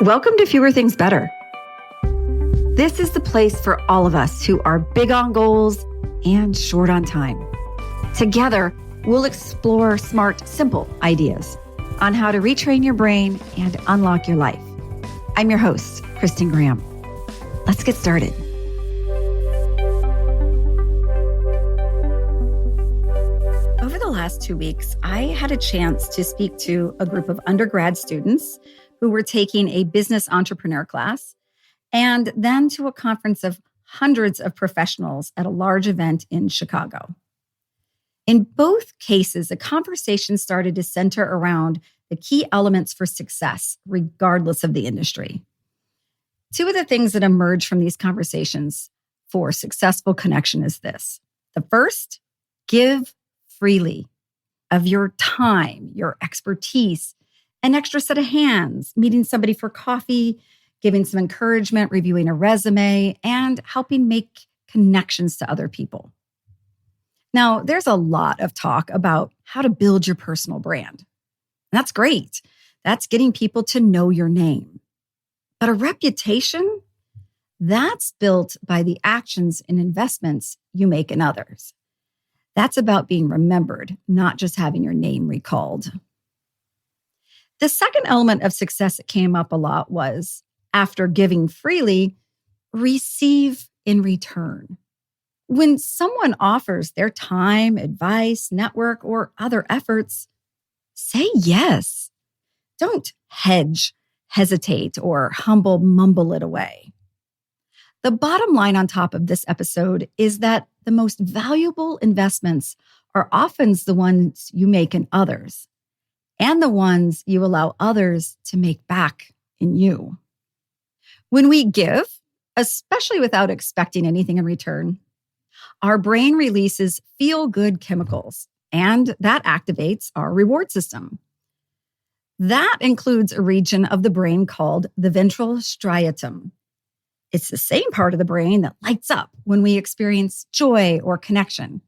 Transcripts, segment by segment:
Welcome to Fewer Things Better. This is the place for all of us who are big on goals and short on time. Together, we'll explore smart, simple ideas on how to retrain your brain and unlock your life. I'm your host, Kristin Graham. Let's get started. Over the last 2 weeks, I had a chance to speak to a group of undergrad students who were taking a business entrepreneur class, and then to a conference of hundreds of professionals at a large event in Chicago. In both cases, the conversation started to center around the key elements for success, regardless of the industry. Two of the things that emerge from these conversations for successful connection is this. The first, give freely of your time, your expertise, an extra set of hands, meeting somebody for coffee, giving some encouragement, reviewing a resume, and helping make connections to other people. Now, there's a lot of talk about how to build your personal brand. That's great. That's getting people to know your name. But a reputation, that's built by the actions and investments you make in others. That's about being remembered, not just having your name recalled. The second element of success that came up a lot was, after giving freely, receive in return. When someone offers their time, advice, network, or other efforts, say yes. Don't hedge, hesitate, or mumble it away. The bottom line on top of this episode is that the most valuable investments are often the ones you make in others, and the ones you allow others to make back in you. When we give, especially without expecting anything in return, our brain releases feel-good chemicals, and that activates our reward system. That includes a region of the brain called the ventral striatum. It's the same part of the brain that lights up when we experience joy or connection.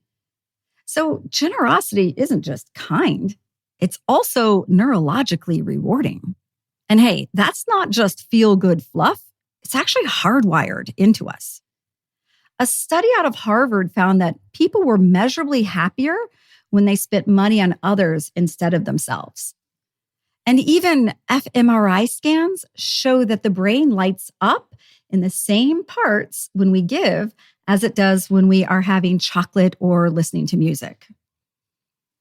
So generosity isn't just kind. It's also neurologically rewarding. And hey, that's not just feel-good fluff. It's actually hardwired into us. A study out of Harvard found that people were measurably happier when they spent money on others instead of themselves. And even fMRI scans show that the brain lights up in the same parts when we give as it does when we are having chocolate or listening to music.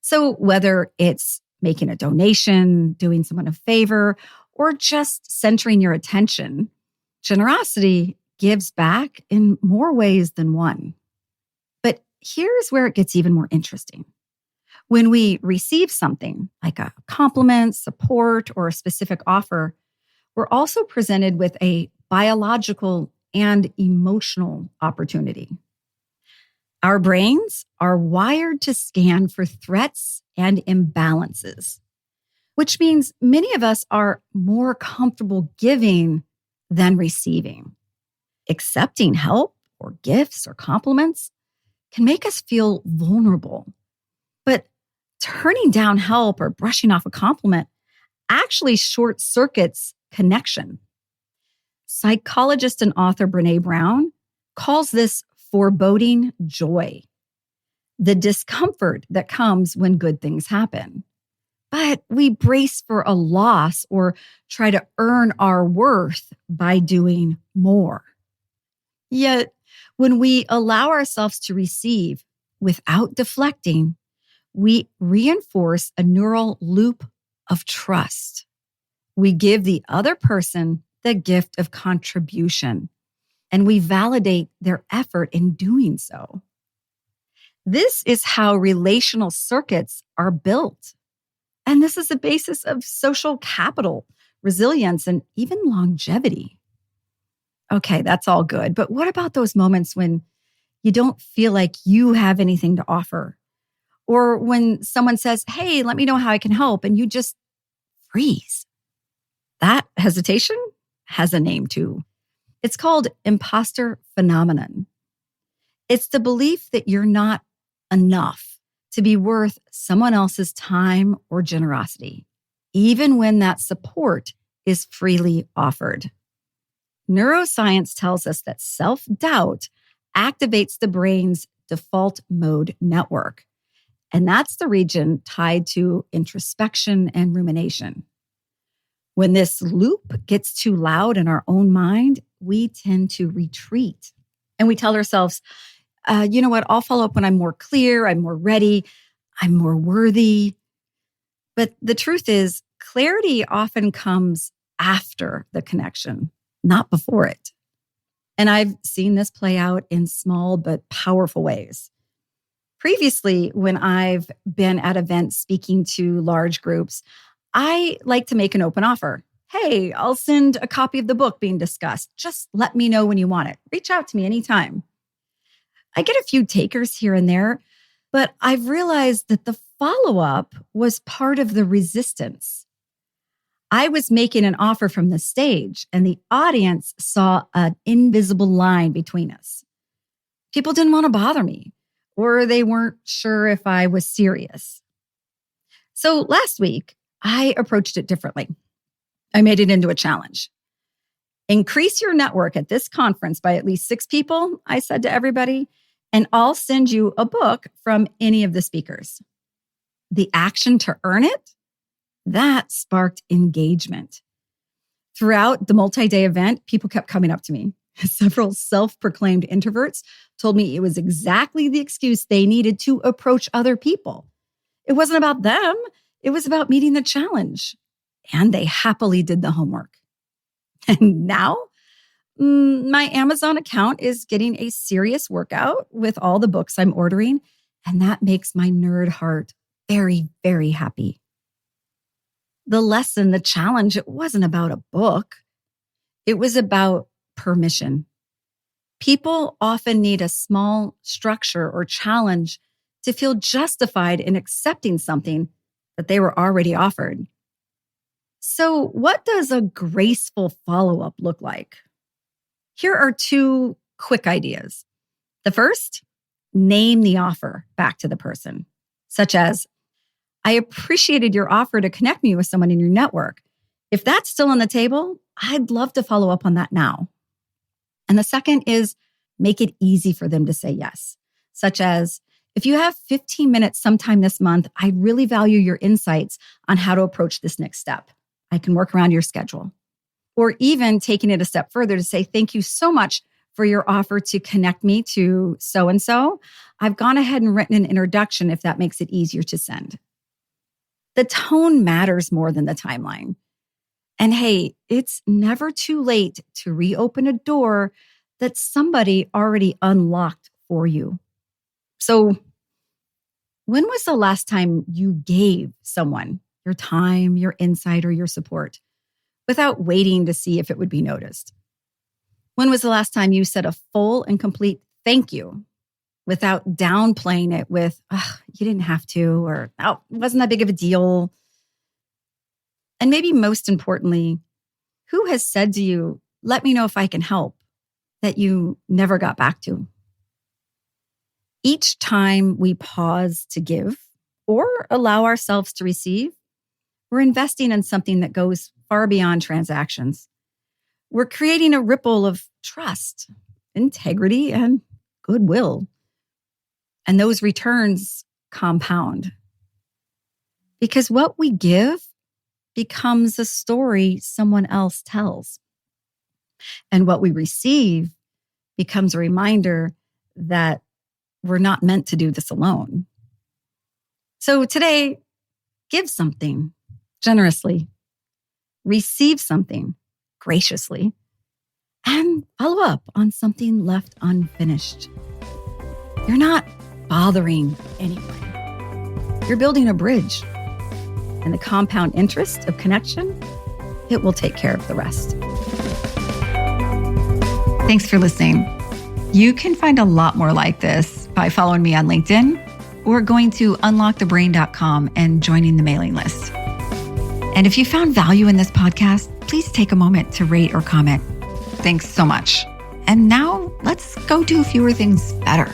So whether it's making a donation, doing someone a favor, or just centering your attention, generosity gives back in more ways than one. But here's where it gets even more interesting. When we receive something like a compliment, support, or a specific offer, we're also presented with a biological and emotional opportunity. Our brains are wired to scan for threats and imbalances, which means many of us are more comfortable giving than receiving. Accepting help or gifts or compliments can make us feel vulnerable. But turning down help or brushing off a compliment actually short circuits connection. Psychologist and author Brené Brown calls this foreboding joy, the discomfort that comes when good things happen. But we brace for a loss or try to earn our worth by doing more. Yet, when we allow ourselves to receive without deflecting, we reinforce a neural loop of trust. We give the other person the gift of contribution, and we validate their effort in doing so. This is how relational circuits are built. And this is the basis of social capital, resilience, and even longevity. Okay, that's all good. But what about those moments when you don't feel like you have anything to offer? Or when someone says, hey, let me know how I can help, and you just freeze? That hesitation has a name too. It's called impostor phenomenon. It's the belief that you're not enough to be worth someone else's time or generosity, even when that support is freely offered. Neuroscience tells us that self-doubt activates the brain's default mode network. And that's the region tied to introspection and rumination. When this loop gets too loud in our own mind, we tend to retreat. And we tell ourselves, you know what, I'll follow up when I'm more clear, I'm more ready, I'm more worthy. But the truth is, clarity often comes after the connection, not before it. And I've seen this play out in small but powerful ways. Previously, when I've been at events speaking to large groups, I like to make an open offer. Hey, I'll send a copy of the book being discussed. Just let me know when you want it. Reach out to me anytime. I get a few takers here and there, but I've realized that the follow-up was part of the resistance. I was making an offer from the stage, and the audience saw an invisible line between us. People didn't want to bother me, or they weren't sure if I was serious. So last week, I approached it differently. I made it into a challenge. Increase your network at this conference by at least 6 people, I said to everybody, and I'll send you a book from any of the speakers. The action to earn it, that sparked engagement. Throughout the multi-day event, people kept coming up to me. Several self-proclaimed introverts told me it was exactly the excuse they needed to approach other people. It wasn't about them. It was about meeting the challenge. And they happily did the homework. And now, my Amazon account is getting a serious workout with all the books I'm ordering. And that makes my nerd heart very, very happy. The lesson, the challenge, it wasn't about a book. It was about permission. People often need a small structure or challenge to feel justified in accepting something that they were already offered. So, what does a graceful follow-up look like? Here are 2 quick ideas. The first, name the offer back to the person, such as, I appreciated your offer to connect me with someone in your network. If that's still on the table, I'd love to follow up on that now. And the second is, make it easy for them to say yes, such as, if you have 15 minutes sometime this month, I'd really value your insights on how to approach this next step. I can work around your schedule. Or even taking it a step further to say, thank you so much for your offer to connect me to so-and-so. I've gone ahead and written an introduction if that makes it easier to send. The tone matters more than the timeline. And hey, it's never too late to reopen a door that somebody already unlocked for you. So, when was the last time you gave someone your time, your insight, or your support without waiting to see if it would be noticed? When was the last time you said a full and complete thank you without downplaying it with, you didn't have to, or oh, it wasn't that big of a deal? And maybe most importantly, who has said to you, let me know if I can help, that you never got back to? Each time we pause to give or allow ourselves to receive, we're investing in something that goes far beyond transactions. We're creating a ripple of trust, integrity, and goodwill. And those returns compound. Because what we give becomes a story someone else tells. And what we receive becomes a reminder that we're not meant to do this alone. So today, give something generously, receive something graciously, and follow up on something left unfinished. You're not bothering anyone. You're building a bridge. And the compound interest of connection, it will take care of the rest. Thanks for listening. You can find a lot more like this by following me on LinkedIn or going to unlockthebrain.com and joining the mailing list. And if you found value in this podcast, please take a moment to rate or comment. Thanks so much. And now let's go do fewer things better.